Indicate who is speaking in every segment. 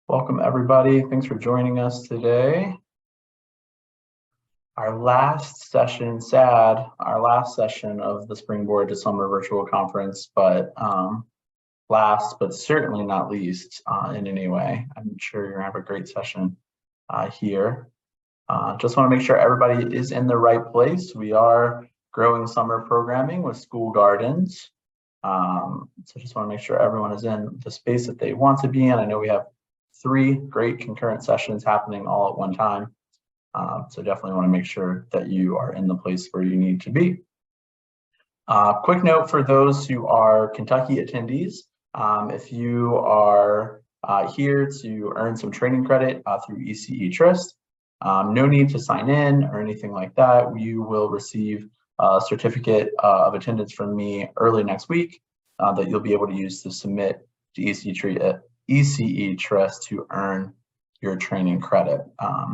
Speaker 1: Welcome everybody. Thanks for joining us today. Our last session of the Springboard to Summer Virtual Conference, but last but certainly not least in any way. I'm sure you're gonna have a great session here. Just want to make sure everybody is in the right place. We are growing summer programming with school gardens. So just want to make sure everyone is in the space that they want to be in. I know we have 3 great concurrent sessions happening all at one time. So definitely want to make sure that you are in the place where you need to be. Quick note for those who are Kentucky attendees, if you are here to earn some training credit through ECE Trust, no need to sign in or anything like that. You will receive a certificate of attendance from me early next week that you'll be able to use to submit to ECE Trust to earn your training credit.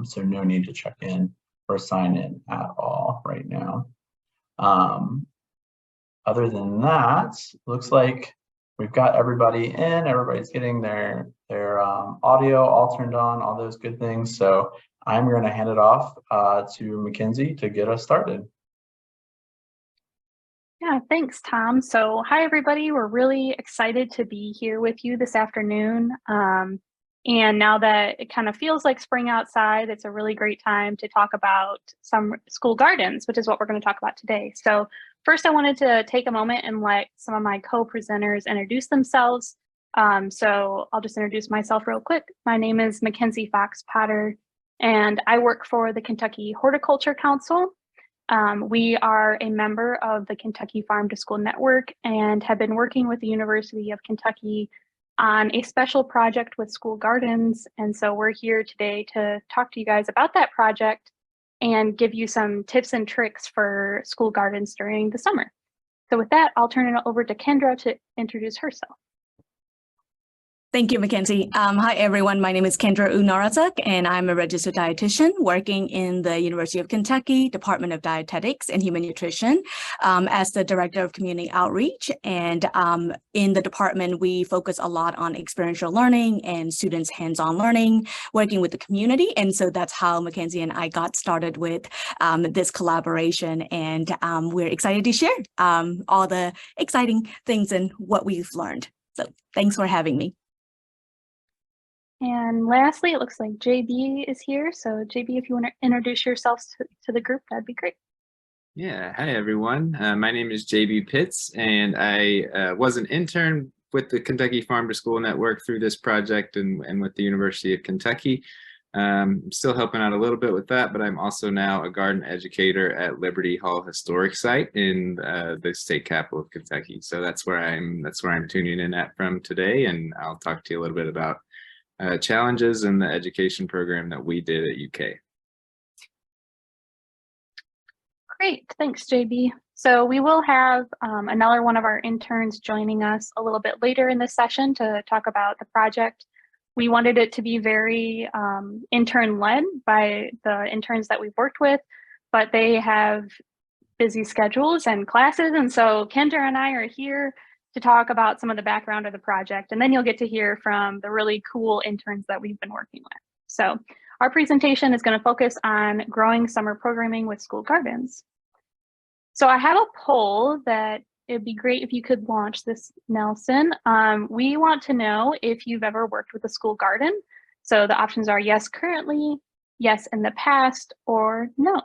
Speaker 1: So no need to check in or sign in at all right now. Other than that, looks like we've got everybody in, everybody's getting their audio all turned on, all those good things. So I'm going to hand it off to Mackenzie to get us started.
Speaker 2: Yeah, thanks, Tom. So hi, everybody. We're really excited to be here with you this afternoon. And now that it kind of feels like spring outside, it's a really great time to talk about some school gardens, which is what we're going to talk about today. So first, I wanted to take a moment and let some of my co-presenters introduce themselves. So I'll just introduce myself real quick. My name is Mackenzie Fox Potter, and I work for the Kentucky Horticulture Council. We are a member of the Kentucky Farm to School Network and have been working with the University of Kentucky on a special project with school gardens. And so we're here today to talk to you guys about that project and give you some tips and tricks for school gardens during the summer. So with that, I'll turn it over to Kendra to introduce herself.
Speaker 3: Thank you, Mackenzie. Hi, everyone. My name is Kendra Unaratak, and I'm a registered dietitian working in the University of Kentucky Department of Dietetics and Human Nutrition as the Director of Community Outreach. And in the department, we focus a lot on experiential learning and students' hands-on learning, working with the community. And so that's how Mackenzie and I got started with this collaboration. And we're excited to share all the exciting things and what we've learned. So thanks for having me.
Speaker 2: And lastly, it looks like JB is here. So JB, if you want to introduce yourself to the group, that'd be great.
Speaker 4: Yeah, hi everyone. My name is JB Pitts, and I was an intern with the Kentucky Farm to School Network through this project and with the University of Kentucky. Still helping out a little bit with that, but I'm also now a garden educator at Liberty Hall Historic Site in the state capital of Kentucky. So that's where I'm tuning in at from today, and I'll talk to you a little bit about challenges in the education program that we did at UK.
Speaker 2: Great, thanks JB. So we will have another one of our interns joining us a little bit later in the session to talk about the project. We wanted it to be very intern-led by the interns that we've worked with, but they have busy schedules and classes, and so Kendra and I are here to talk about some of the background of the project, and then you'll get to hear from the really cool interns that we've been working with. So our presentation is going to focus on growing summer programming with school gardens. So I have a poll that it'd be great if you could launch this, Nelson. We want to know if you've ever worked with a school garden. So the options are yes currently, yes in the past, or no.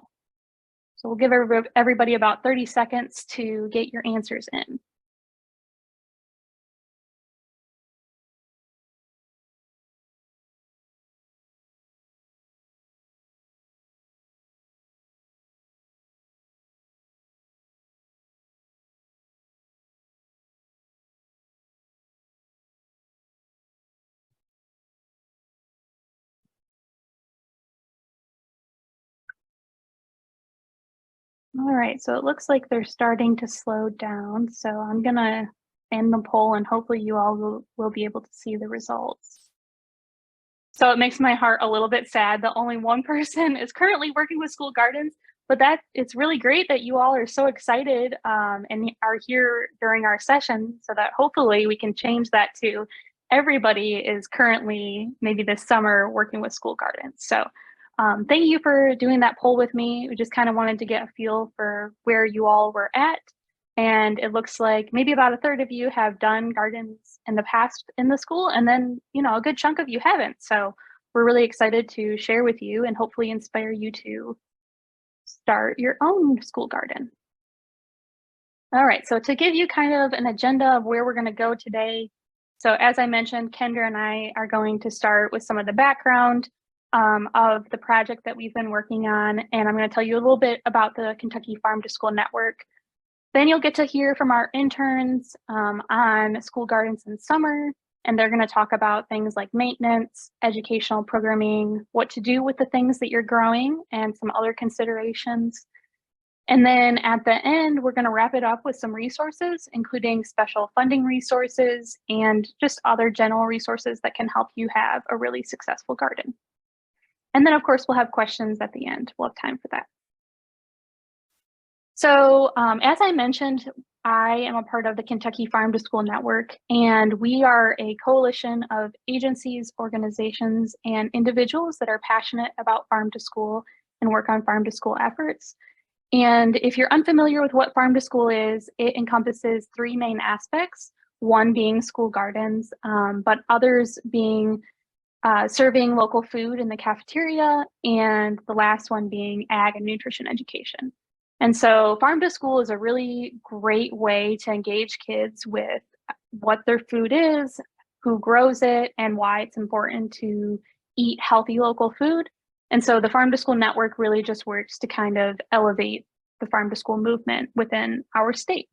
Speaker 2: So we'll give everybody about 30 seconds to get your answers in. All right, so it looks like they're starting to slow down. So I'm gonna end the poll and hopefully you all will be able to see the results. So it makes my heart a little bit sad that only one person is currently working with school gardens, but it's really great that you all are so excited and are here during our session so that hopefully we can change that to everybody is currently, maybe this summer, working with school gardens. So thank you for doing that poll with me. We just kind of wanted to get a feel for where you all were at. And it looks like maybe about a third of you have done gardens in the past in the school, and then, you know, a good chunk of you haven't. So we're really excited to share with you and hopefully inspire you to start your own school garden. All right, so to give you kind of an agenda of where we're going to go today. So as I mentioned, Kendra and I are going to start with some of the background of the project that we've been working on. And I'm going to tell you a little bit about the Kentucky Farm to School Network. Then you'll get to hear from our interns on school gardens in summer, and they're going to talk about things like maintenance, educational programming, what to do with the things that you're growing, and some other considerations. And then at the end, we're going to wrap it up with some resources, including special funding resources and just other general resources that can help you have a really successful garden. And then, of course, we'll have questions at the end. We'll have time for that. So as I mentioned, I am a part of the Kentucky Farm to School Network, and we are a coalition of agencies, organizations, and individuals that are passionate about farm to school and work on farm to school efforts. And if you're unfamiliar with what farm to school is, it encompasses three main aspects, one being school gardens, but others being serving local food in the cafeteria, and the last one being ag and nutrition education. And so farm to school is a really great way to engage kids with what their food is, who grows it, and why it's important to eat healthy local food. And so the Farm to School Network really just works to kind of elevate the farm to school movement within our state.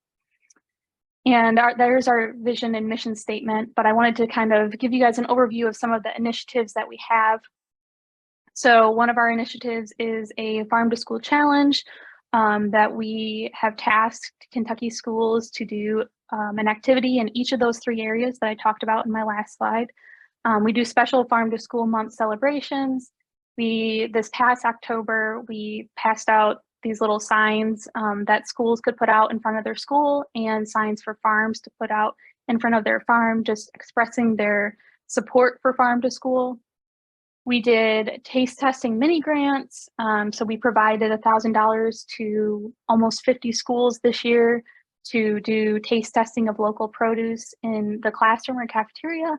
Speaker 2: And there's our vision and mission statement, but I wanted to kind of give you guys an overview of some of the initiatives that we have. So one of our initiatives is a farm to school challenge that we have tasked Kentucky schools to do an activity in each of those three areas that I talked about in my last slide. We do special Farm to School Month celebrations. This past October, we passed out these little signs that schools could put out in front of their school, and signs for farms to put out in front of their farm, just expressing their support for farm to school. We did taste testing mini grants. So we provided $1,000 to almost 50 schools this year to do taste testing of local produce in the classroom or cafeteria.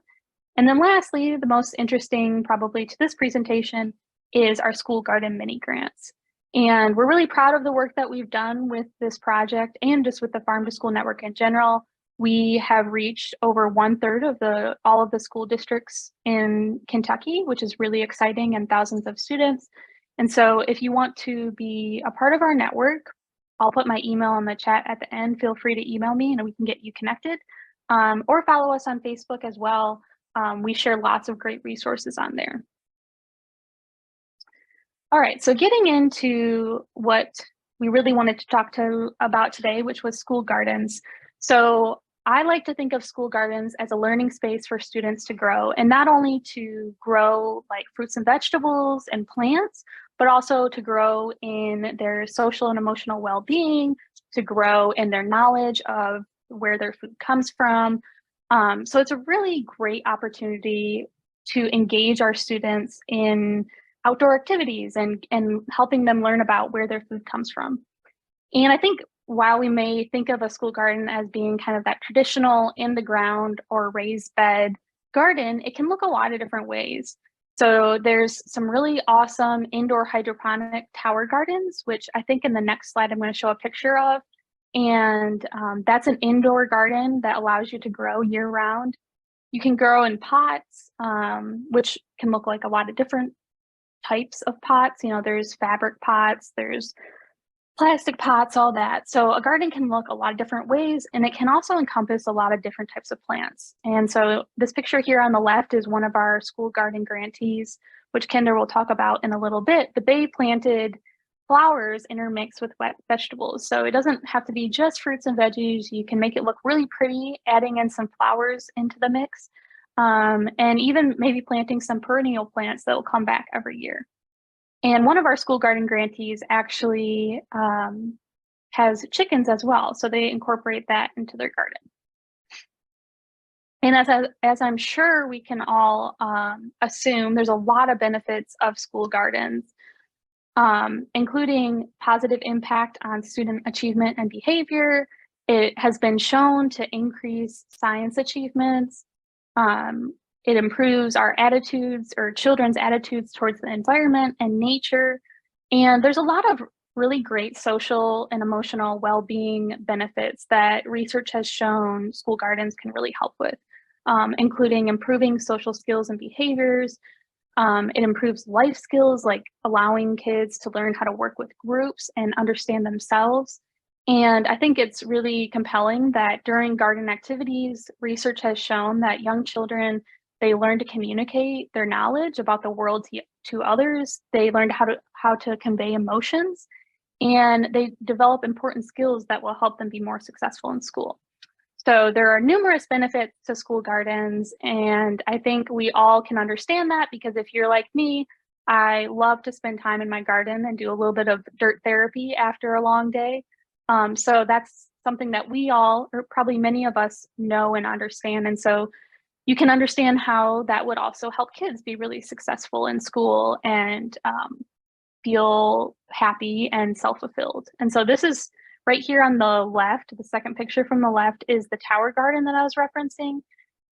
Speaker 2: And then lastly, the most interesting probably to this presentation is our school garden mini grants. And we're really proud of the work that we've done with this project and just with the Farm to School Network in general. We have reached over 1/3 of all of the school districts in Kentucky, which is really exciting, and thousands of students. And so if you want to be a part of our network, I'll put my email in the chat at the end. Feel free to email me and we can get you connected, or follow us on Facebook as well. We share lots of great resources on there. All right, so getting into what we really wanted to talk about today, which was school gardens. So I like to think of school gardens as a learning space for students to grow, and not only to grow like fruits and vegetables and plants, but also to grow in their social and emotional well-being, to grow in their knowledge of where their food comes from. So it's a really great opportunity to engage our students in outdoor activities and helping them learn about where their food comes from. And I think while we may think of a school garden as being kind of that traditional in the ground or raised bed garden, it can look a lot of different ways. So there's some really awesome indoor hydroponic tower gardens, which I think in the next slide I'm going to show a picture of. And that's an indoor garden that allows you to grow year round. You can grow in pots, which can look like a lot of different types of pots. You know, there's fabric pots, there's plastic pots, all that. So a garden can look a lot of different ways, and it can also encompass a lot of different types of plants. And so this picture here on the left is one of our school garden grantees, which Kendra will talk about in a little bit, but they planted flowers intermixed with wet vegetables. So it doesn't have to be just fruits and veggies. You can make it look really pretty, adding in some flowers into the mix, and even maybe planting some perennial plants that will come back every year. And one of our school garden grantees actually has chickens as well. So they incorporate that into their garden. And as I'm sure we can all assume, there's a lot of benefits of school gardens, including positive impact on student achievement and behavior. It has been shown to increase science achievements. It improves our attitudes or children's attitudes towards the environment and nature. And there's a lot of really great social and emotional well-being benefits that research has shown school gardens can really help with, including improving social skills and behaviors. It improves life skills, like allowing kids to learn how to work with groups and understand themselves. And I think it's really compelling that during garden activities, research has shown that young children, they learn to communicate their knowledge about the world to others. They learn how to convey emotions, and they develop important skills that will help them be more successful in school. So there are numerous benefits to school gardens, and I think we all can understand that, because if you're like me, I love to spend time in my garden and do a little bit of dirt therapy after a long day. So that's something that we all, or probably many of us, know and understand. And so you can understand how that would also help kids be really successful in school and feel happy and self-fulfilled. And so this is right here on the left, the second picture from the left is the tower garden that I was referencing.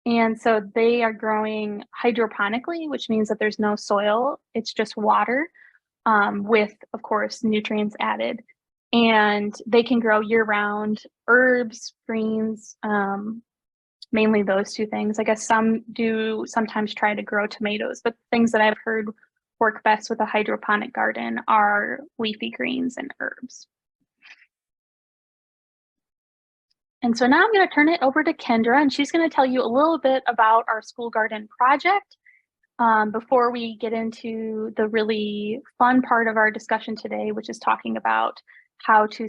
Speaker 2: And so they are growing hydroponically, which means that there's no soil, it's just water with, of course, nutrients added. And they can grow year-round herbs, greens, mainly those two things. I guess some do sometimes try to grow tomatoes, but things that I've heard work best with a hydroponic garden are leafy greens and herbs. And so now I'm going to turn it over to Kendra, and she's going to tell you a little bit about our school garden project before we get into the really fun part of our discussion today, which is talking about how to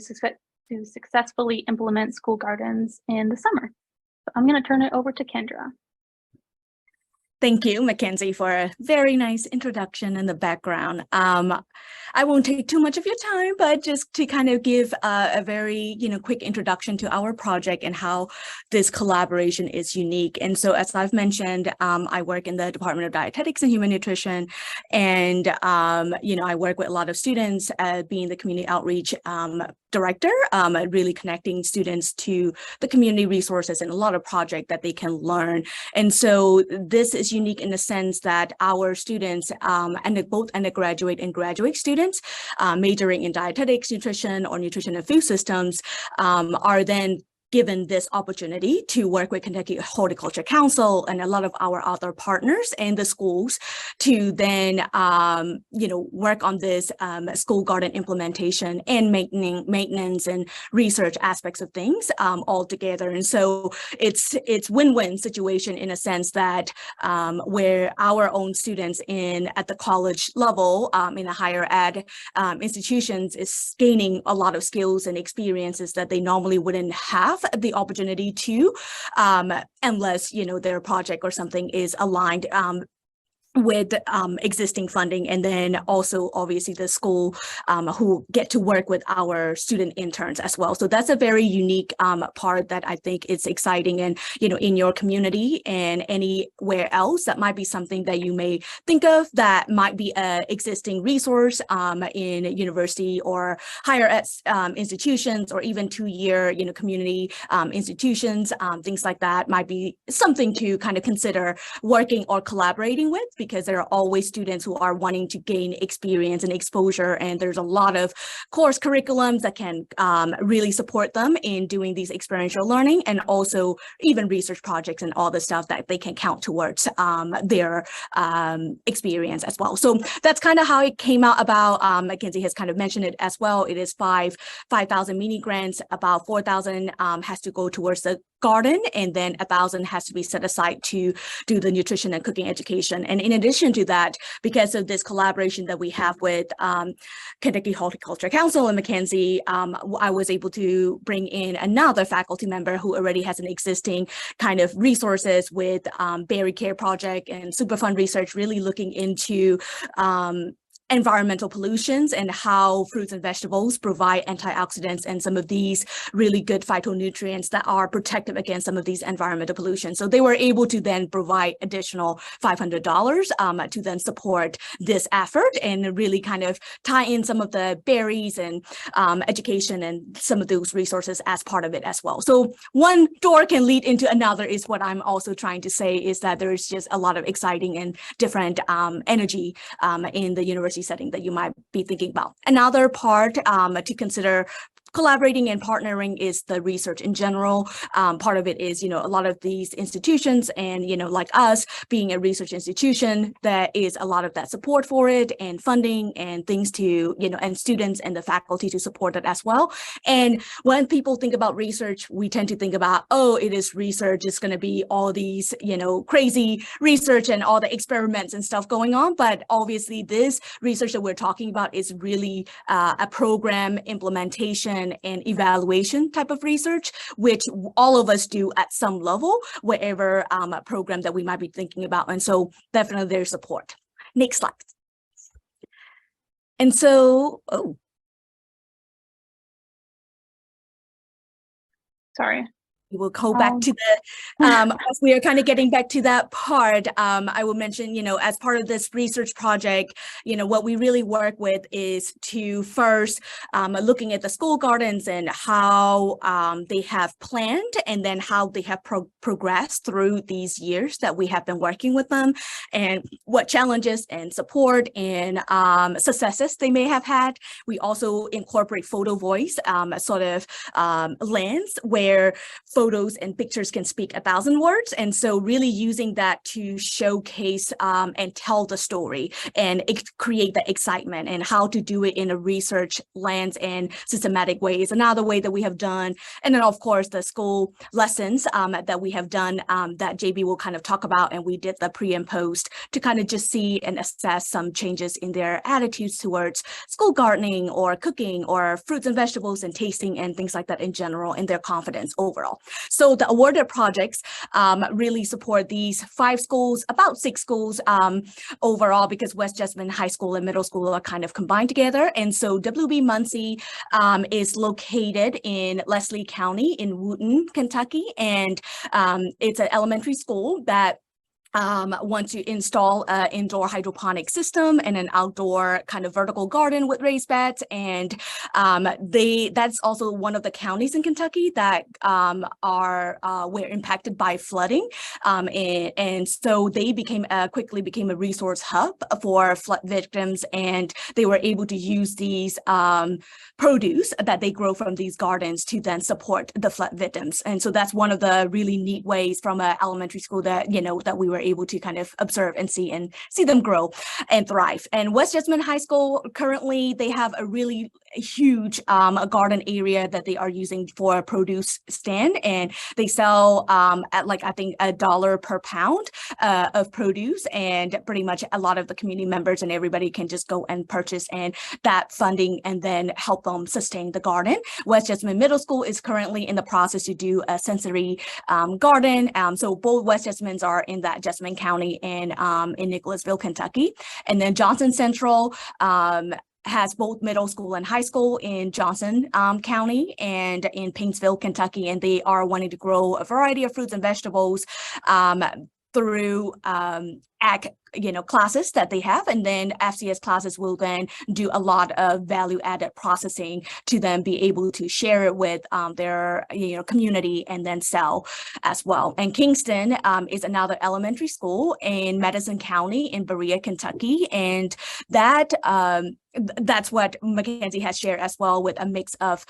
Speaker 2: successfully implement school gardens in the summer. So I'm going to turn it over to Kendra.
Speaker 3: Thank you, Mackenzie, for a very nice introduction and the background. I won't take too much of your time, but just to kind of give a very, quick introduction to our project and how this collaboration is unique. And so, as I've mentioned, I work in the Department of Dietetics and Human Nutrition, and I work with a lot of students, being the community outreach director, really connecting students to the community resources and a lot of projects that they can learn. And so this is unique in the sense that our students, both undergraduate and graduate students, majoring in dietetics, nutrition, or nutrition and food systems, are then given this opportunity to work with Kentucky Horticulture Council and a lot of our other partners and the schools to then, work on this school garden implementation and maintenance and research aspects of things all together. And so it's win-win situation in a sense that where our own students at the college level in the higher ed institutions is gaining a lot of skills and experiences that they normally wouldn't have the opportunity to, unless their project or something is aligned with existing funding, and then also obviously the school who get to work with our student interns as well. So that's a very unique part that I think is exciting, and in your community and anywhere else, that might be something that you may think of that might be a existing resource in university or higher ed institutions, or even two-year community institutions, things like that might be something to kind of consider working or collaborating with, because there are always students who are wanting to gain experience and exposure, and there's a lot of course curriculums that can really support them in doing these experiential learning, and also even research projects and all the stuff that they can count towards their experience as well. So that's kind of how it came out about. Mackenzie has kind of mentioned it as well. It is 5,000 mini grants, about 4,000 has to go towards the garden, and then 1,000 has to be set aside to do the nutrition and cooking education. And in addition to that, because of this collaboration that we have with Kentucky Horticulture Council and Mackenzie, I was able to bring in another faculty member who already has an existing kind of resources with berry care project and Superfund research, really looking into environmental pollutions and how fruits and vegetables provide antioxidants and some of these really good phytonutrients that are protective against some of these environmental pollutions. So they were able to then provide additional $500 to then support this effort and really kind of tie in some of the berries and education and some of those resources as part of it as well. So one door can lead into another is what I'm also trying to say, is that there is just a lot of exciting and different energy in the university setting that you might be thinking about. Another part to consider collaborating and partnering is the research in general. Part of it is, a lot of these institutions and, like us being a research institution, there is a lot of that support for it and funding and things to, and students and the faculty to support it as well. And when people think about research, we tend to think about, oh, it is research. It's going to be all these, crazy research and all the experiments and stuff going on. But obviously this research that we're talking about is really a program implementation and evaluation type of research, which all of us do at some level, whatever program that we might be thinking about. And so definitely there's support. Next slide. And so,
Speaker 2: Sorry.
Speaker 3: We will go back to the, as we are kind of getting back to that part, I will mention, as part of this research project, what we really work with is to first looking at the school gardens and how they have planned and then how they have progressed through these years that we have been working with them and what challenges and support and successes they may have had. We also incorporate photo voice, sort of lens where photos and pictures can speak 1,000 words. And so really using that to showcase and tell the story and create the excitement, and how to do it in a research lens and systematic way is another way that we have done. And then of course the school lessons that we have done that JB will kind of talk about, and we did the pre and post to kind of just see and assess some changes in their attitudes towards school gardening or cooking or fruits and vegetables and tasting and things like that in general, and their confidence overall. So the awarded projects really support these 5 schools, about 6 schools overall, because West Jessamine High School and Middle School are kind of combined together. And so WB Muncie is located in Leslie County in Wootton, Kentucky. And it's an elementary school that want to install an indoor hydroponic system and an outdoor kind of vertical garden with raised beds. And that's also one of the counties in Kentucky that were impacted by flooding. And so they quickly became a resource hub for flood victims, and they were able to use these produce that they grow from these gardens to then support the flood victims. And so that's one of the really neat ways from an elementary school that, that we were able to kind of observe and see them grow and thrive. And West Jessamine High School, currently they have a really huge garden area that they are using for a produce stand, and they sell at I think $1 per pound of produce, and pretty much a lot of the community members and everybody can just go and purchase and that funding and then help them sustain the garden. West Jessamine Middle School is currently in the process to do a sensory garden. So both West Jessamines are in that Jessamine County and in Nicholasville, Kentucky. And then Johnson Central has both middle school and high school in Johnson County and in Paintsville, Kentucky, and they are wanting to grow a variety of fruits and vegetables through ag classes that they have, and then FCS classes will then do a lot of value-added processing to then be able to share it with their community and then sell as well. And Kingston is another elementary school in Madison County in Berea, Kentucky, and that's what Mackenzie has shared as well, with a mix of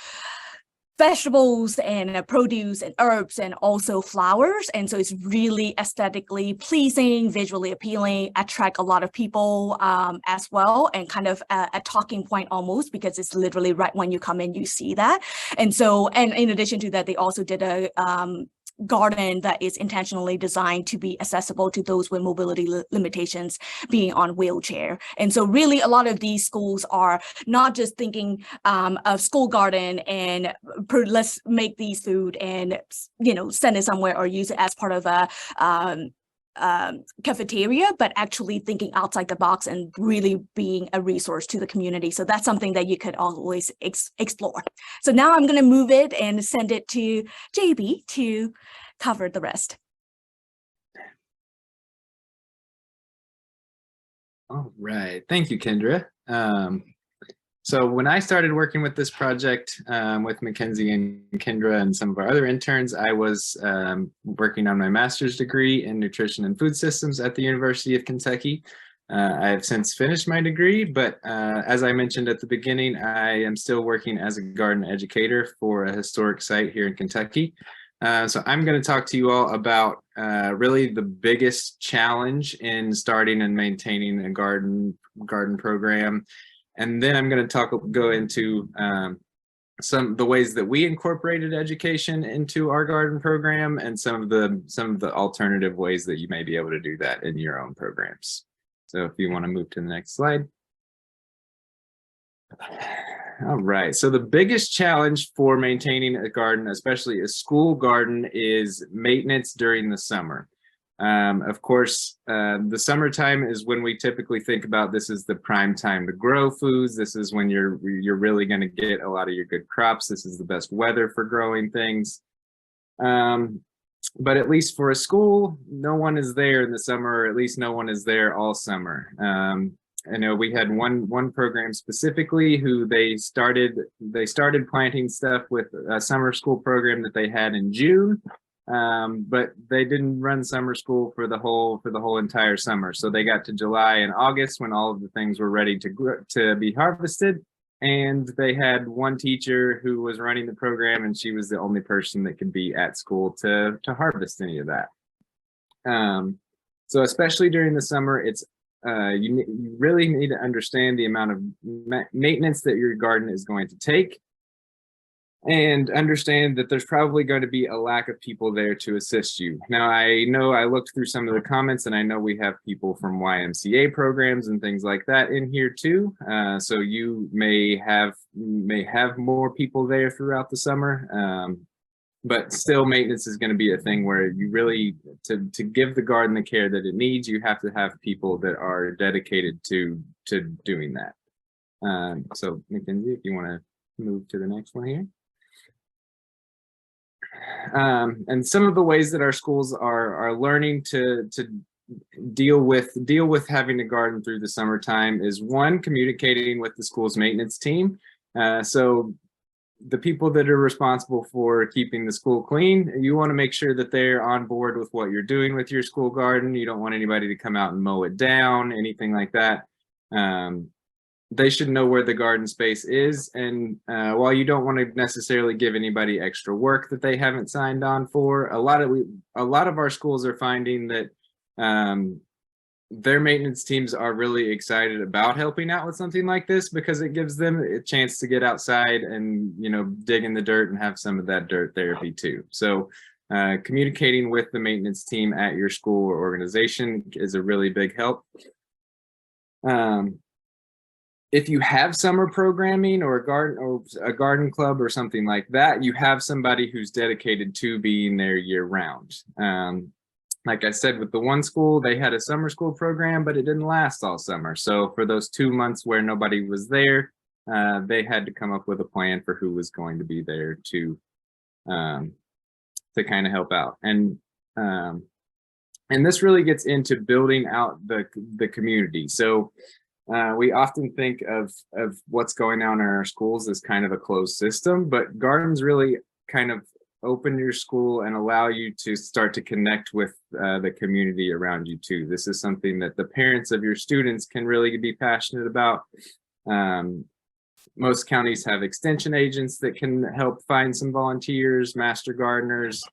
Speaker 3: vegetables and produce and herbs and also flowers. And so it's really aesthetically pleasing, visually appealing, attract a lot of people as well, and kind of a talking point almost, because it's literally right when you come in, you see that. And so, and in addition to that, they also did a garden that is intentionally designed to be accessible to those with mobility limitations, being on wheelchair. And so really a lot of these schools are not just thinking of school garden and let's make these food and send it somewhere or use it as part of a cafeteria, but actually thinking outside the box and really being a resource to the community. So that's something that you could always explore. So now I'm going to move it and send it to JB to cover the rest.
Speaker 4: All right, thank you, Kendra. So when I started working with this project with Mackenzie and Kendra and some of our other interns, I was working on my master's degree in nutrition and food systems at the University of Kentucky. I have since finished my degree, but as I mentioned at the beginning, I am still working as a garden educator for a historic site here in Kentucky. So I'm going to talk to you all about really the biggest challenge in starting and maintaining a garden program. And then I'm going to go into some of the ways that we incorporated education into our garden program and some of the alternative ways that you may be able to do that in your own programs. So if you want to move to the next slide. All right, so the biggest challenge for maintaining a garden, especially a school garden, is maintenance during the summer. Of course, the summertime is when we typically think about this is the prime time to grow foods. This is when you're really going to get a lot of your good crops. This is the best weather for growing things. But at least for a school, no one is there in the summer, or at least no one is there all summer. I know we had one program specifically who they started planting stuff with a summer school program that they had in June. But they didn't run summer school for the whole entire summer. So they got to July and August when all of the things were ready to be harvested. And they had one teacher who was running the program, and she was the only person that could be at school to harvest any of that. So especially during the summer, it's you really need to understand the amount of maintenance that your garden is going to take, and understand that there's probably going to be a lack of people there to assist you. Now, I know I looked through some of the comments, and I know we have people from YMCA programs and things like that in here too. So you may have more people there throughout the summer. But still, maintenance is going to be a thing where you really, to give the garden the care that it needs, you have to have people that are dedicated to doing that. So Mackenzie, if you want to move to the next one here. And some of the ways that our schools are learning to deal with having a garden through the summertime is, one, communicating with the school's maintenance team. So the people that are responsible for keeping the school clean, you want to make sure that they're on board with what you're doing with your school garden. You don't want anybody to come out and mow it down, anything like that. They should know where the garden space is. And while you don't want to necessarily give anybody extra work that they haven't signed on for, a lot of our schools are finding that their maintenance teams are really excited about helping out with something like this, because it gives them a chance to get outside and, dig in the dirt and have some of that dirt therapy too. So communicating with the maintenance team at your school or organization is a really big help. If you have summer programming or a garden club or something like that, you have somebody who's dedicated to being there year round. Like I said, with the one school, they had a summer school program, but it didn't last all summer. So for those 2 months where nobody was there, they had to come up with a plan for who was going to be there to kind of help out. And this really gets into building out the community. So we often think of what's going on in our schools as kind of a closed system, but gardens really kind of open your school and allow you to start to connect with the community around you too. This is something that the parents of your students can really be passionate about. Most counties have extension agents that can help find some volunteers, master gardeners,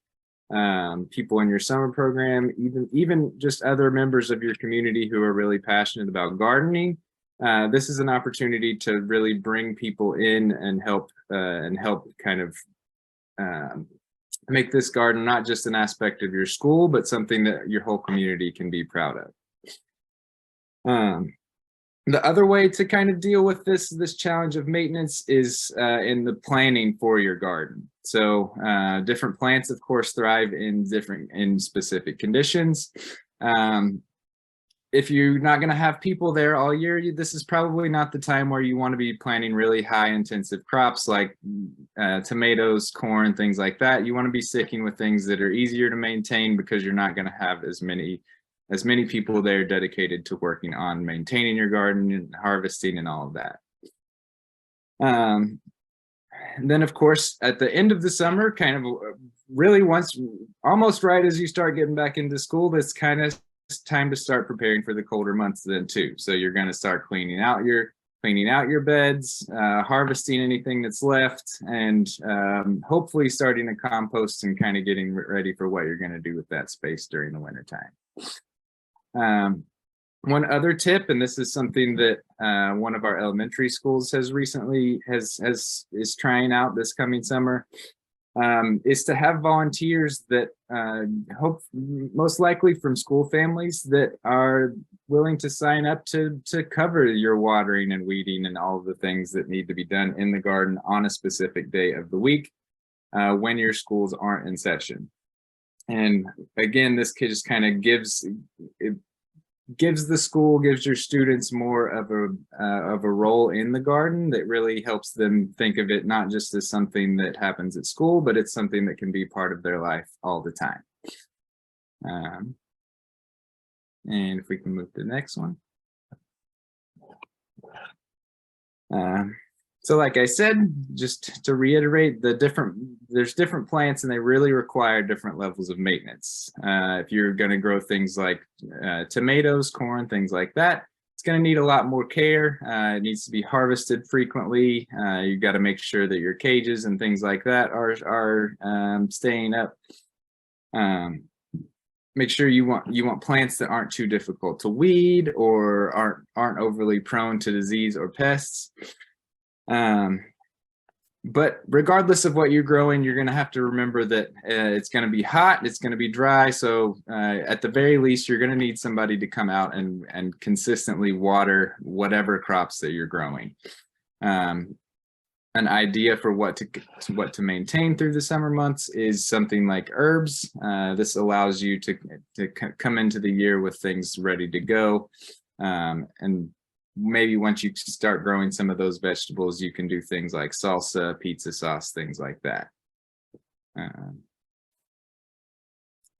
Speaker 4: people in your summer program, even just other members of your community who are really passionate about gardening. This is an opportunity to really bring people in and help kind of make this garden not just an aspect of your school, but something that your whole community can be proud of. The other way to kind of deal with this challenge of maintenance is in the planning for your garden. So different plants, of course, thrive in specific conditions. If you're not going to have people there all year, this is probably not the time where you want to be planting really high intensive crops like tomatoes, corn, things like that. You want to be sticking with things that are easier to maintain because you're not going to have as many people there dedicated to working on maintaining your garden and harvesting and all of that. And then of course, at the end of the summer, kind of really almost right as you start getting back into school, this kind of time to start preparing for the colder months then too. So you're going to start cleaning out your beds, harvesting anything that's left, and hopefully starting to compost and kind of getting ready for what you're going to do with that space during the winter time. One other tip, and this is something that one of our elementary schools has recently is trying out this coming summer, is to have volunteers that most likely from school families that are willing to sign up to cover your watering and weeding and all of the things that need to be done in the garden on a specific day of the week when your schools aren't in session. And again, this just kind of gives the school, gives your students more of a role in the garden that really helps them think of it not just as something that happens at school, but it's something that can be part of their life all the time. And if we can move to the next one. So like I said, just to reiterate, there's different plants and they really require different levels of maintenance. If you're going to grow things like tomatoes, corn, things like that, it's going to need a lot more care. It needs to be harvested frequently. You've got to make sure that your cages and things like that are staying up. Make sure you want plants that aren't too difficult to weed or aren't overly prone to disease or pests. But regardless of what you're growing, you're going to have to remember that it's going to be hot, it's going to be dry. So at the very least, you're going to need somebody to come out and consistently water whatever crops that you're growing. An idea for what to maintain through the summer months is something like herbs. This allows you to come into the year with things ready to go. And maybe once you start growing some of those vegetables, you can do things like salsa, pizza sauce, things like that. And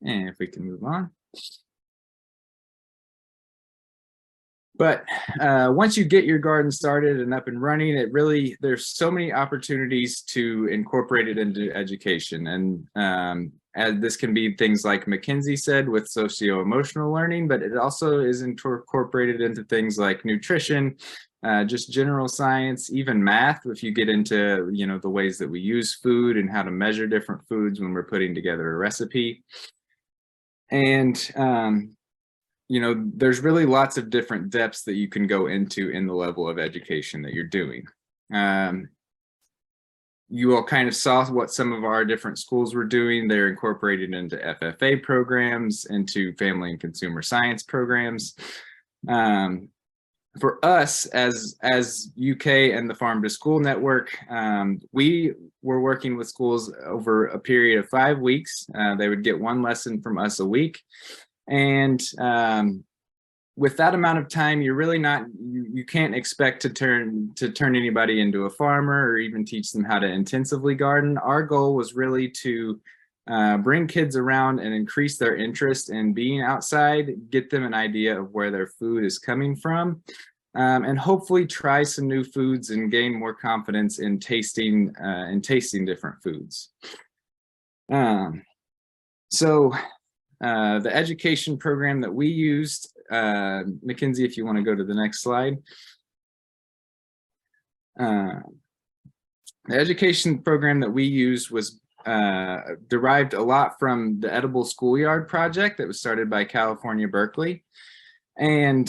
Speaker 4: if we can move on. But once you get your garden started and up and running, there's so many opportunities to incorporate it into education. And this can be things like Mackenzie said with socio-emotional learning, but it also is incorporated into things like nutrition, just general science, even math, if you get into, the ways that we use food and how to measure different foods when we're putting together a recipe. And there's really lots of different depths that you can go into in the level of education that you're doing. You all kind of saw what some of our different schools were doing. They're incorporated into FFA programs, into family and consumer science programs. For us as UK and the Farm to School Network, we were working with schools over a period of 5 weeks. They would get one lesson from us a week. And with that amount of time, you're really not, you can't expect to turn anybody into a farmer or even teach them how to intensively garden. Our goal was really to bring kids around and increase their interest in being outside, get them an idea of where their food is coming from, and hopefully try some new foods and gain more confidence in tasting different foods. The education program that we used, Mackenzie, if you want to go to the next slide. The education program that we used was derived a lot from the Edible Schoolyard project that was started by California, Berkeley. And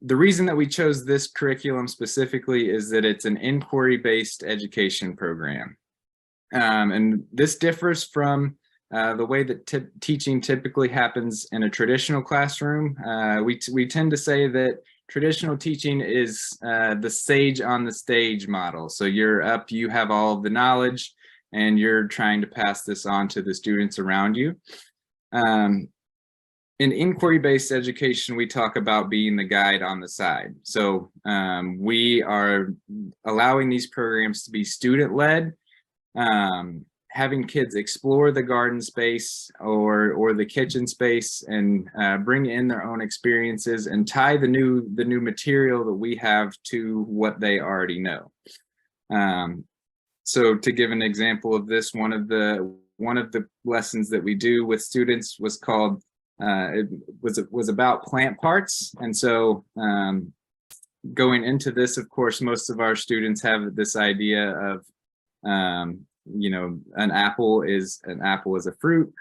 Speaker 4: the reason that we chose this curriculum specifically is that it's an inquiry-based education program. And this differs from the way that teaching typically happens in a traditional classroom. We tend to say that traditional teaching is the sage on the stage model. So you're up, you have all of the knowledge, and you're trying to pass this on to the students around you. in inquiry-based education, we talk about being the guide on the side. So we are allowing these programs to be student-led, having kids explore the garden space or the kitchen space and bring in their own experiences and tie the new material that we have to what they already know. So to give an example of this, one of the lessons that we do with students was called it was about plant parts. And so going into this, of course, most of our students have this idea of you know, an apple is a fruit,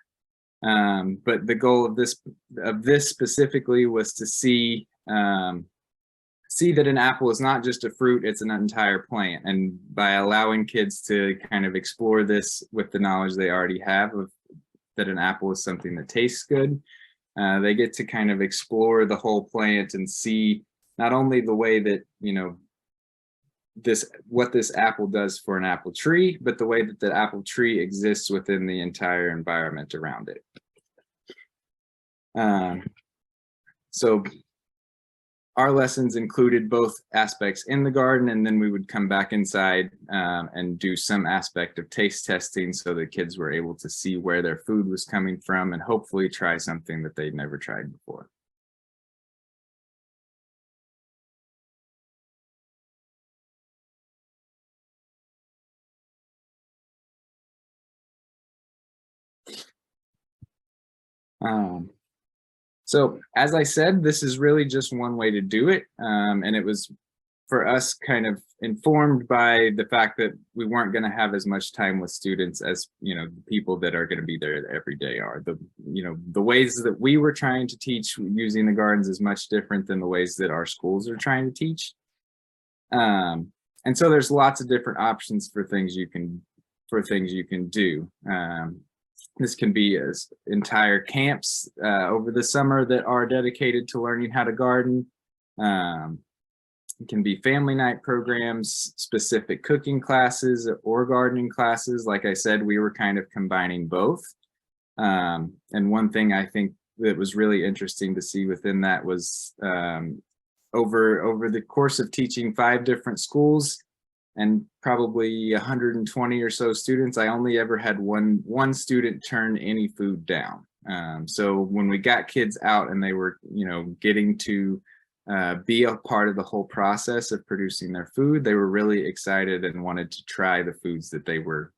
Speaker 4: but the goal of this specifically was to see that an apple is not just a fruit, it's an entire plant. And by allowing kids to kind of explore this with the knowledge they already have of that an apple is something that tastes good, they get to kind of explore the whole plant and see not only the way that, you know, what this apple does for an apple tree, but the way that the apple tree exists within the entire environment around it. So our lessons included both aspects in the garden, and then we would come back inside and do some aspect of taste testing so that kids were able to see where their food was coming from and hopefully try something that they'd never tried before. So as I said, this is really just one way to do it. And it was for us kind of informed by the fact that we weren't going to have as much time with students as, you know, the people that are going to be there every day are. The ways that we were trying to teach using the gardens is much different than the ways that our schools are trying to teach. And so there's lots of different options for things you can do. This can be as entire camps over the summer that are dedicated to learning how to garden. It can be family night programs, specific cooking classes or gardening classes. Like I said, we were kind of combining both. And one thing I think that was really interesting to see within that was over the course of teaching 5 different schools and probably 120 or so students, I only ever had one student turn any food down. So when we got kids out and they were, you know, getting to be a part of the whole process of producing their food, they were really excited and wanted to try the foods that they were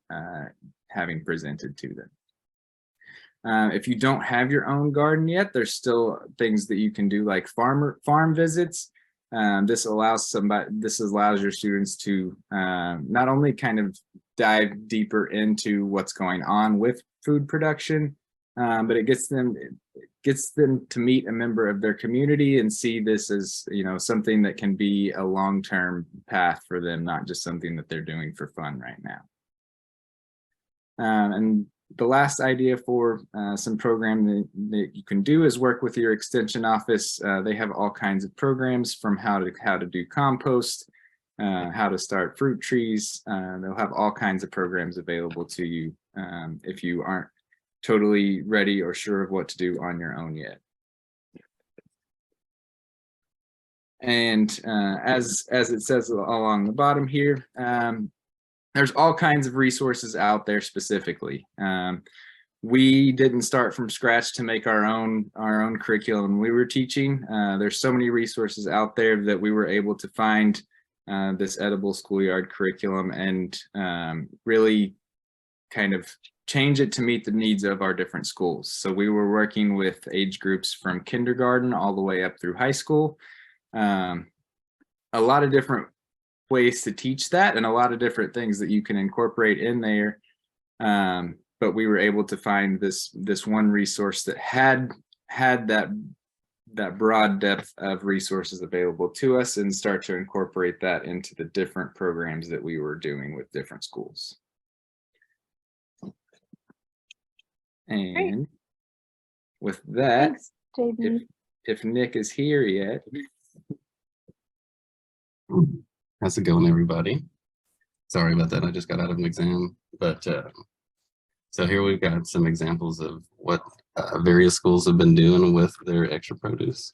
Speaker 4: having presented to them. If you don't have your own garden yet, there's still things that you can do like farm visits. This allows your students to not only kind of dive deeper into what's going on with food production, but it gets them to meet a member of their community and see this as, you know, something that can be a long-term path for them, not just something that they're doing for fun right now. And the last idea for some program that you can do is work with your extension office. They have all kinds of programs from how to do compost, how to start fruit trees. They'll have all kinds of programs available to you if you aren't totally ready or sure of what to do on your own yet. And as it says along the bottom here, there's all kinds of resources out there specifically. We didn't start from scratch to make our own curriculum we were teaching. There's so many resources out there that we were able to find this edible schoolyard curriculum and really kind of change it to meet the needs of our different schools. So we were working with age groups from kindergarten all the way up through high school. A lot of different ways to teach that and a lot of different things that you can incorporate in there. But we were able to find this one resource that had that broad depth of resources available to us and start to incorporate that into the different programs that we were doing with different schools. And
Speaker 2: Great.
Speaker 4: with that,
Speaker 2: Thanks, JB.
Speaker 4: if Nick is here yet.
Speaker 5: How's it going, everybody? Sorry about that. I just got out of an exam, but so here we've got some examples of what various schools have been doing with their extra produce.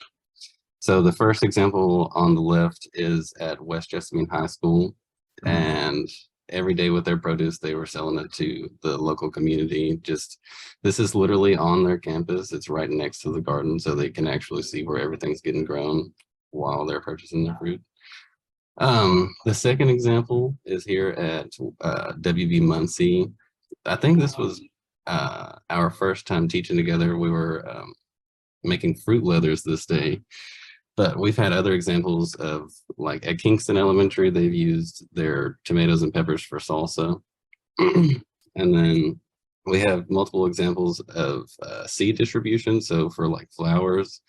Speaker 5: So the first example on the left is at West Jessamine High School, and every day with their produce, they were selling it to the local community. This is literally on their campus. It's right next to the garden, so they can actually see where everything's getting grown while they're purchasing their fruit. The second example is here at WV Muncie. I think this was our first time teaching together. We were making fruit leathers this day. But we've had other examples of, like at Kingston Elementary, they've used their tomatoes and peppers for salsa. And then we have multiple examples of seed distribution. So for like flowers,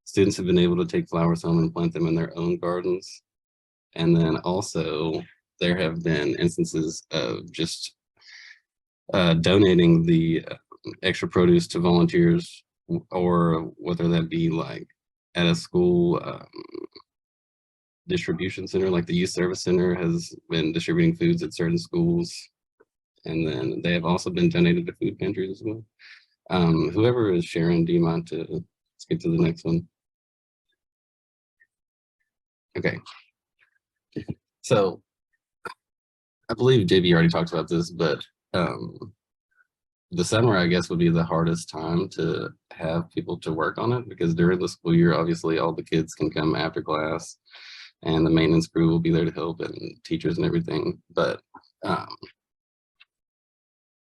Speaker 5: students have been able to take flowers home and plant them in their own gardens. And then also there have been instances of just donating the extra produce to volunteers, or whether that be like at a school distribution center, like the youth service center has been distributing foods at certain schools. And then they have also been donated to food pantries as well. Whoever is sharing, do you mind to skip to the next one? Okay. So I believe JB already talked about this, but the summer, I guess, would be the hardest time to have people to work on it, because during the school year, obviously all the kids can come after class and the maintenance crew will be there to help, and teachers and everything. But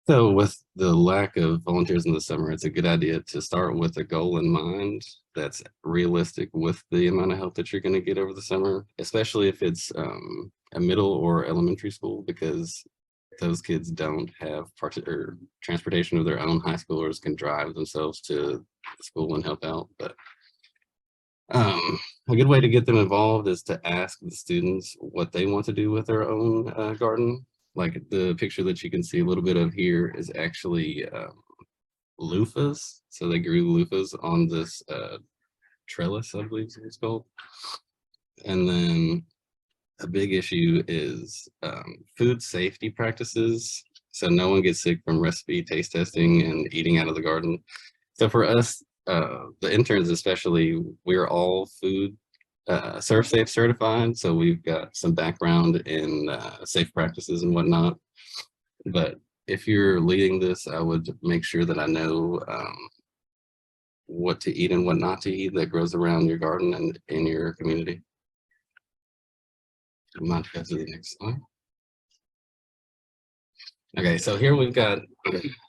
Speaker 5: so with the lack of volunteers in the summer, it's a good idea to start with a goal in mind that's realistic with the amount of help that you're going to get over the summer, especially if it's a middle or elementary school, because those kids don't have transportation of their own. High schoolers can drive themselves to school and help out. But a good way to get them involved is to ask the students what they want to do with their own garden. Like the picture that you can see a little bit of here is actually loofahs. So they grew loofahs on this trellis, I believe is what it's called. And then a big issue is food safety practices. So no one gets sick from recipe taste testing and eating out of the garden. So for us, the interns especially, we're all food ServSafe certified. So we've got some background in safe practices and whatnot. But if you're leading this, I would make sure that I know what to eat and what not to eat that grows around your garden and in your community. I'm not to go to the next slide. Okay, so here we've got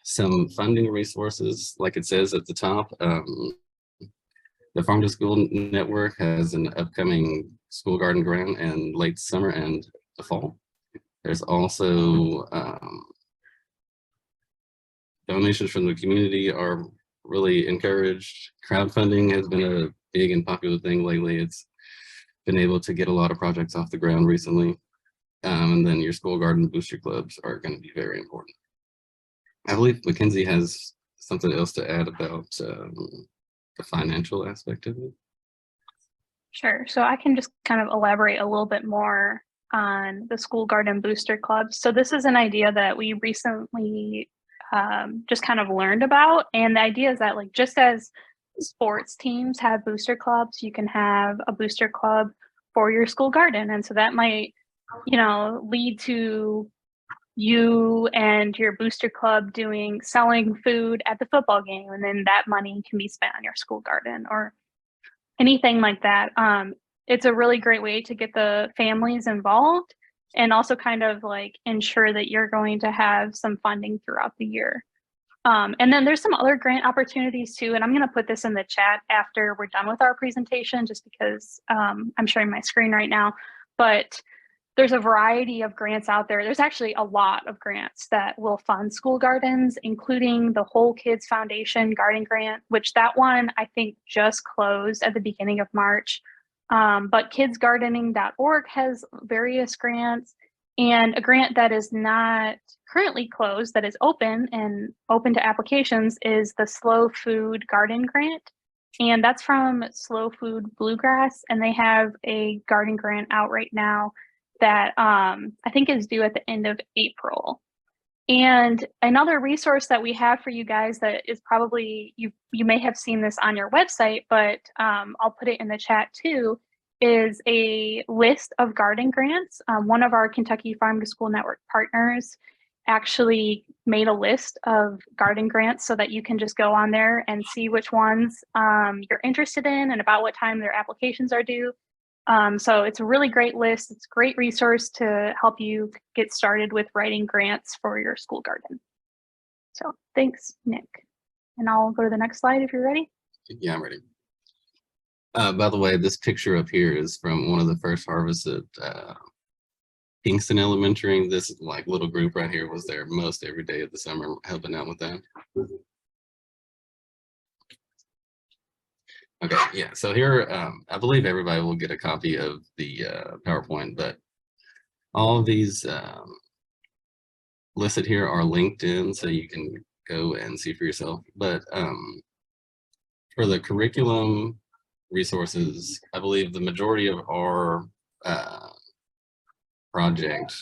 Speaker 5: some funding resources. Like it says at the top, the Farm to School Network has an upcoming school garden grant in late summer and the fall. There's also donations from the community are really encouraged. Crowdfunding has been a big and popular thing lately. It's been able to get a lot of projects off the ground recently. And then your school garden booster clubs are going to be very important. I believe Mackenzie has something else to add about the financial aspect of it.
Speaker 2: Sure. So I can just kind of elaborate a little bit more on the school garden booster clubs. So this is an idea that we recently just kind of learned about. And the idea is that, like, just as sports teams have booster clubs, you can have a booster club for your school garden. And so that might, lead to you and your booster club selling food at the football game, and then that money can be spent on your school garden or anything like that. It's a really great way to get the families involved and also kind of like ensure that you're going to have some funding throughout the year. And then there's some other grant opportunities too, and I'm going to put this in the chat after we're done with our presentation, just because I'm sharing my screen right now. But there's a variety of grants out there. There's actually a lot of grants that will fund school gardens, including the Whole Kids Foundation Garden Grant, which that one I think just closed at the beginning of March. But kidsgardening.org has various grants, and a grant that is not currently closed, that is open to applications, is the Slow Food Garden Grant. And that's from Slow Food Bluegrass, and they have a garden grant out right now that I think is due at the end of April. And another resource that we have for you guys that is probably, you may have seen this on your website, but I'll put it in the chat too, is a list of garden grants. One of our Kentucky Farm to School Network partners actually made a list of garden grants so that you can just go on there and see which ones you're interested in and about what time their applications are due. So it's a really great list. It's a great resource to help you get started with writing grants for your school garden. So thanks, Nick. And I'll go to the next slide if you're ready.
Speaker 5: Yeah, I'm ready. By the way, this picture up here is from one of the first harvests at Kingston Elementary. This like little group right here was there most every day of the summer helping out with that. Okay, yeah, so here, I believe everybody will get a copy of the PowerPoint, but all of these listed here are linked in, so you can go and see for yourself. But for the curriculum resources, I believe the majority of our project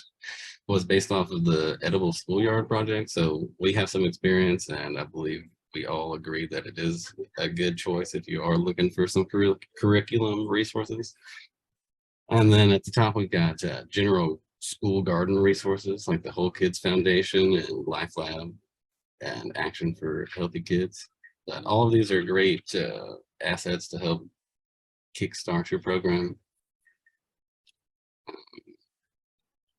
Speaker 5: was based off of the Edible Schoolyard project. So we have some experience, and I believe we all agree that it is a good choice if you are looking for some curriculum resources. And then at the top, we've got general school garden resources like the Whole Kids Foundation and Life Lab and Action for Healthy Kids. But all of these are great assets to help kickstart your program.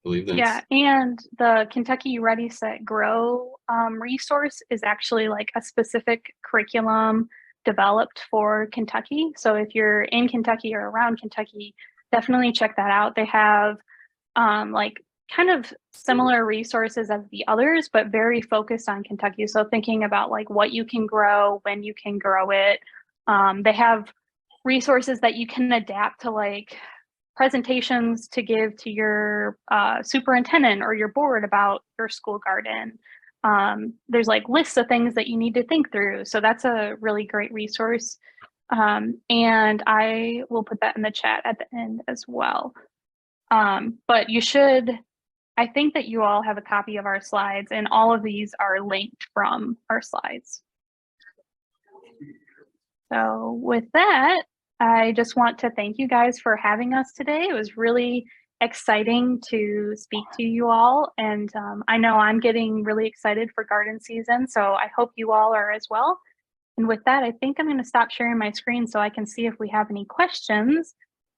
Speaker 2: Yeah, and the Kentucky Ready, Set, Grow resource is actually like a specific curriculum developed for Kentucky. So if you're in Kentucky or around Kentucky, definitely check that out. They have like kind of similar resources as the others, but very focused on Kentucky. So thinking about like what you can grow, when you can grow it. They have resources that you can adapt to like presentations to give to your superintendent or your board about your school garden. There's like lists of things that you need to think through. So that's a really great resource. And I will put that in the chat at the end as well. But you should, I think that you all have a copy of our slides, and all of these are linked from our slides. So with that, I just want to thank you guys for having us today. It was really exciting to speak to you all. And I know I'm getting really excited for garden season, so I hope you all are as well. And with that, I think I'm going to stop sharing my screen so I can see if we have any questions.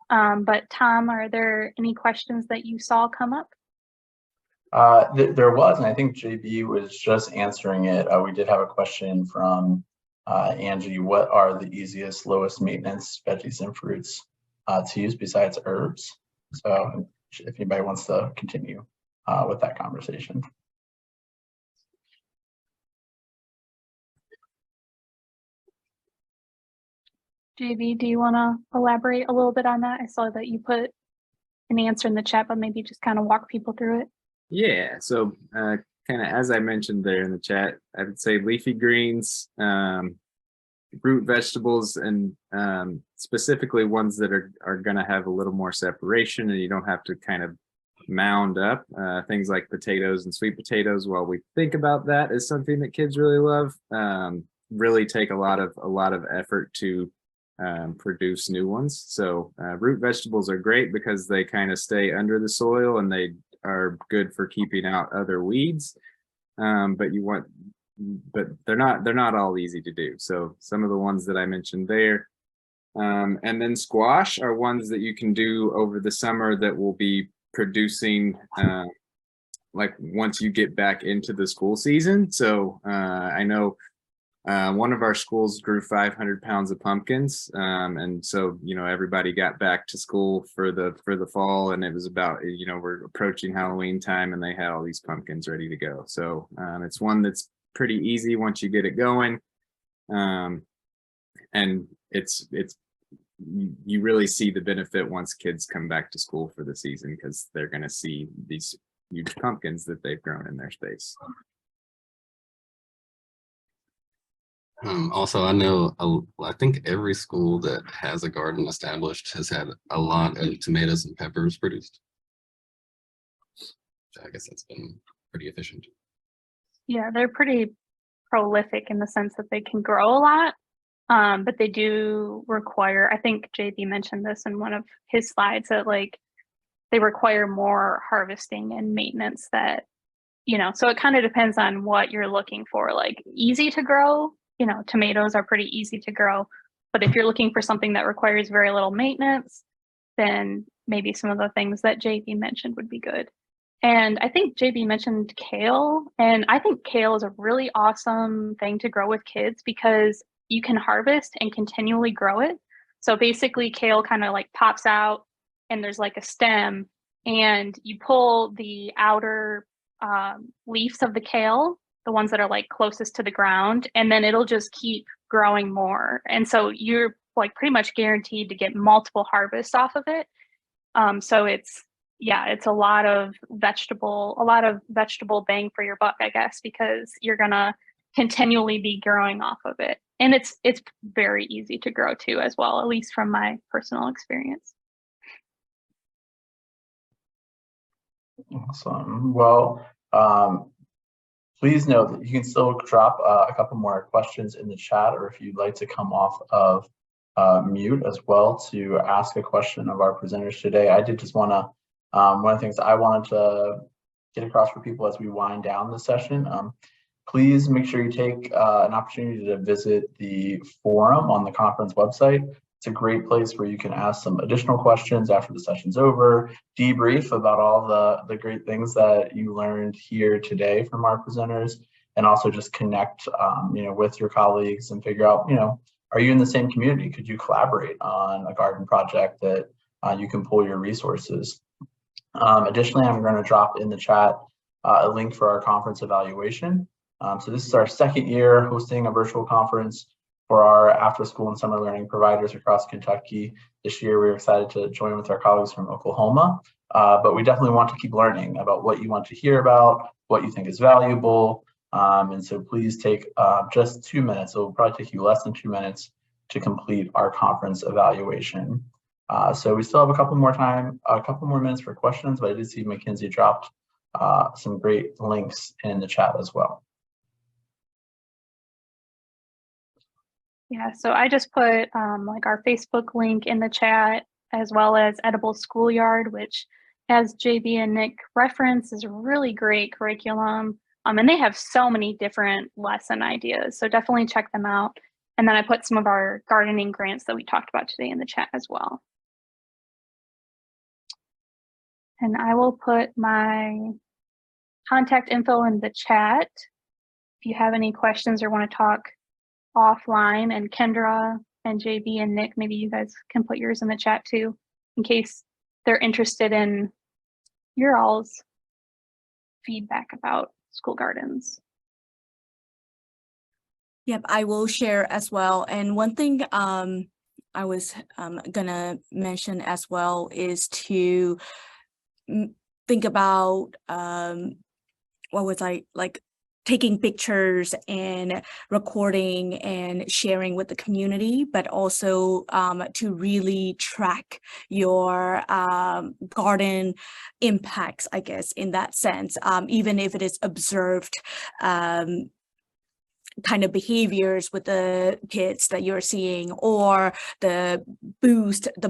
Speaker 2: But Tom, are there any questions that you saw come up?
Speaker 1: There was, and I think JB was just answering it. We did have a question from Angie. What are the easiest, lowest maintenance veggies and fruits to use besides herbs? So if anybody wants to continue with that conversation.
Speaker 2: JB, do you want to elaborate a little bit on that? I saw that you put an answer in the chat, but maybe just kind of walk people through it.
Speaker 4: Yeah, so kind of as I mentioned there in the chat, I would say leafy greens, root vegetables, and specifically ones that are going to have a little more separation and you don't have to kind of mound up. Things like potatoes and sweet potatoes, while we think about that as something that kids really love, really take a lot of effort to produce new ones. So root vegetables are great because they kind of stay under the soil and they are good for keeping out other weeds. But they're not all easy to do. So some of the ones that I mentioned there, and then squash are ones that you can do over the summer that will be producing like once you get back into the school season. So I know one of our schools grew 500 pounds of pumpkins, and so everybody got back to school for the fall, and it was about we're approaching Halloween time, and they had all these pumpkins ready to go. So it's one that's pretty easy once you get it going, and you really see the benefit once kids come back to school for the season because they're going to see these huge pumpkins that they've grown in their space.
Speaker 5: Also, I know, I think every school that has a garden established has had a lot of tomatoes and peppers produced. So I guess that's been pretty efficient.
Speaker 2: Yeah, they're pretty prolific in the sense that they can grow a lot, but they do require, I think JB mentioned this in one of his slides, that like they require more harvesting and maintenance that, so it kind of depends on what you're looking for. Like easy to grow, tomatoes are pretty easy to grow, but if you're looking for something that requires very little maintenance, then maybe some of the things that JB mentioned would be good. And I think JB mentioned kale, and I think kale is a really awesome thing to grow with kids because you can harvest and continually grow it. So basically kale kind of like pops out and there's like a stem, and you pull the outer leaves of the kale, the ones that are like closest to the ground, and then it'll just keep growing more. And so you're like pretty much guaranteed to get multiple harvests off of it. So it's a lot of vegetable bang for your buck, I guess, because you're gonna continually be growing off of it. And it's very easy to grow too as well, at least from my personal experience.
Speaker 1: Awesome. Well, please note that you can still drop a couple more questions in the chat, or if you'd like to come off of mute as well to ask a question of our presenters today. I did just want to, one of the things I wanted to get across for people as we wind down the session, please make sure you take an opportunity to visit the forum on the conference website. It's a great place where you can ask some additional questions after the session's over, debrief about all the great things that you learned here today from our presenters, and also just connect with your colleagues and figure out, are you in the same community? Could you collaborate on a garden project that you can pull your resources? Additionally, I'm going to drop in the chat a link for our conference evaluation. So this is our second year hosting a virtual conference for our after school and summer learning providers across Kentucky. This year, we're excited to join with our colleagues from Oklahoma, but we definitely want to keep learning about what you want to hear about, what you think is valuable. And so please take just 2 minutes. It will probably take you less than 2 minutes to complete our conference evaluation. So we still have a couple more minutes for questions, but I did see Mackenzie dropped some great links in the chat as well.
Speaker 2: Yeah, so I just put like our Facebook link in the chat, as well as Edible Schoolyard, which, as JB and Nick reference, is a really great curriculum. And they have so many different lesson ideas, so definitely check them out. And then I put some of our gardening grants that we talked about today in the chat as well. And I will put my contact info in the chat if you have any questions or want to talk offline. And Kendra and JB and Nick, maybe you guys can put yours in the chat too, in case they're interested in your all's feedback about school gardens.
Speaker 3: Yep, I will share as well. And one thing I was gonna mention as well is to think about what was like taking pictures and recording and sharing with the community, but also to really track your garden impacts, I guess, in that sense, even if it is observed kind of behaviors with the kids that you're seeing, or the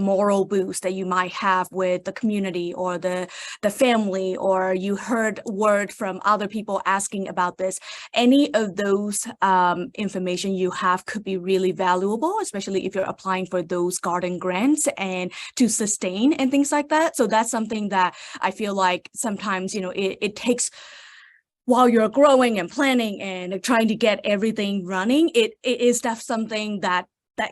Speaker 3: moral boost that you might have with the community or the family, or you heard word from other people asking about this. Any of those information you have could be really valuable, especially if you're applying for those garden grants and to sustain and things like that. So that's something that I feel like sometimes, it takes, while you're growing and planning and trying to get everything running, it is something that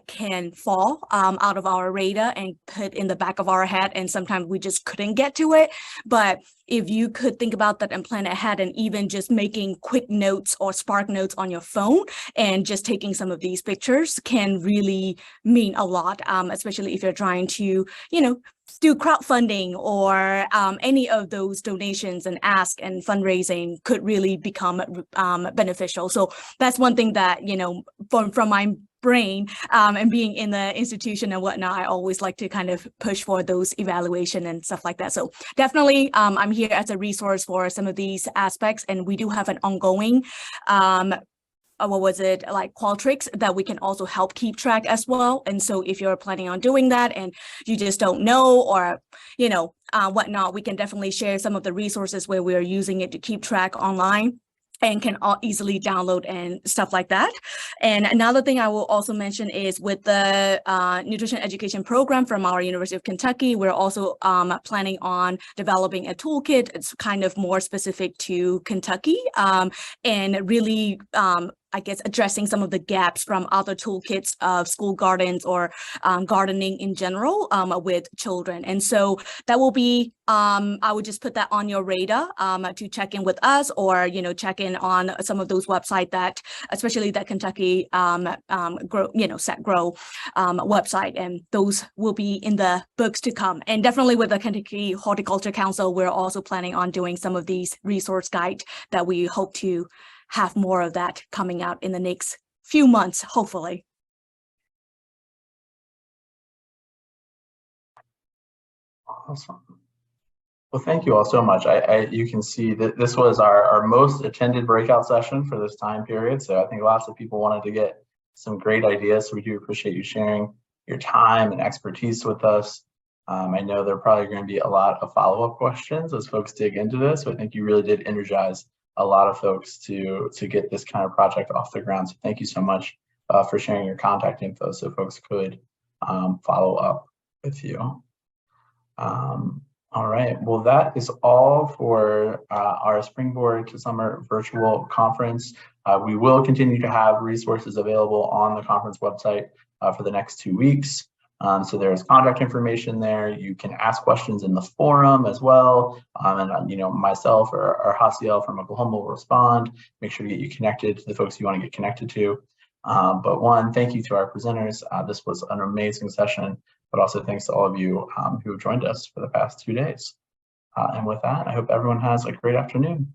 Speaker 3: can fall out of our radar and put in the back of our head, and sometimes we just couldn't get to it. But if you could think about that and plan ahead, and even just making quick notes or spark notes on your phone and just taking some of these pictures can really mean a lot, especially if you're trying to, do crowdfunding or any of those donations and ask and fundraising could really become beneficial. So that's one thing that, you know, from my brain and being in the institution and whatnot, I always like to kind of push for those evaluation and stuff like that. So definitely I'm here as a resource for some of these aspects, and we do have an ongoing Qualtrics that we can also help keep track as well. And so if you're planning on doing that and you just don't know, or, you know, whatnot, we can definitely share some of the resources where we are using it to keep track online and can all easily download and stuff like that. And another thing I will also mention is with the nutrition education program from our University of Kentucky, we're also planning on developing a toolkit. It's kind of more specific to Kentucky and really I guess addressing some of the gaps from other toolkits of school gardens or gardening in general with children. And so that will be, I would just put that on your radar to check in with us, or, you know, check in on some of those websites that, especially that Kentucky Grow, you know, Set Grow website, and those will be in the books to come. And definitely with the Kentucky Horticulture Council, we're also planning on doing some of these resource guides that we hope to have more of that coming out in the next few months, hopefully.
Speaker 1: Awesome. Well, thank you all so much. You can see that this was our most attended breakout session for this time period. So I think lots of people wanted to get some great ideas. So we do appreciate you sharing your time and expertise with us. I know there are probably going to be a lot of follow-up questions as folks dig into this, but I think you really did energize a lot of folks to get this kind of project off the ground. So thank you so much for sharing your contact info so folks could follow up with you. All right, well, that is all for our Springboard to Summer virtual conference. We will continue to have resources available on the conference website for the next 2 weeks. So there's contact information there. You can ask questions in the forum as well. And you know, myself or Hasiel from Oklahoma will respond, make sure to get you connected to the folks you want to get connected to. But one, thank you to our presenters. This was an amazing session, but also thanks to all of you who have joined us for the past 2 days. And with that, I hope everyone has a great afternoon.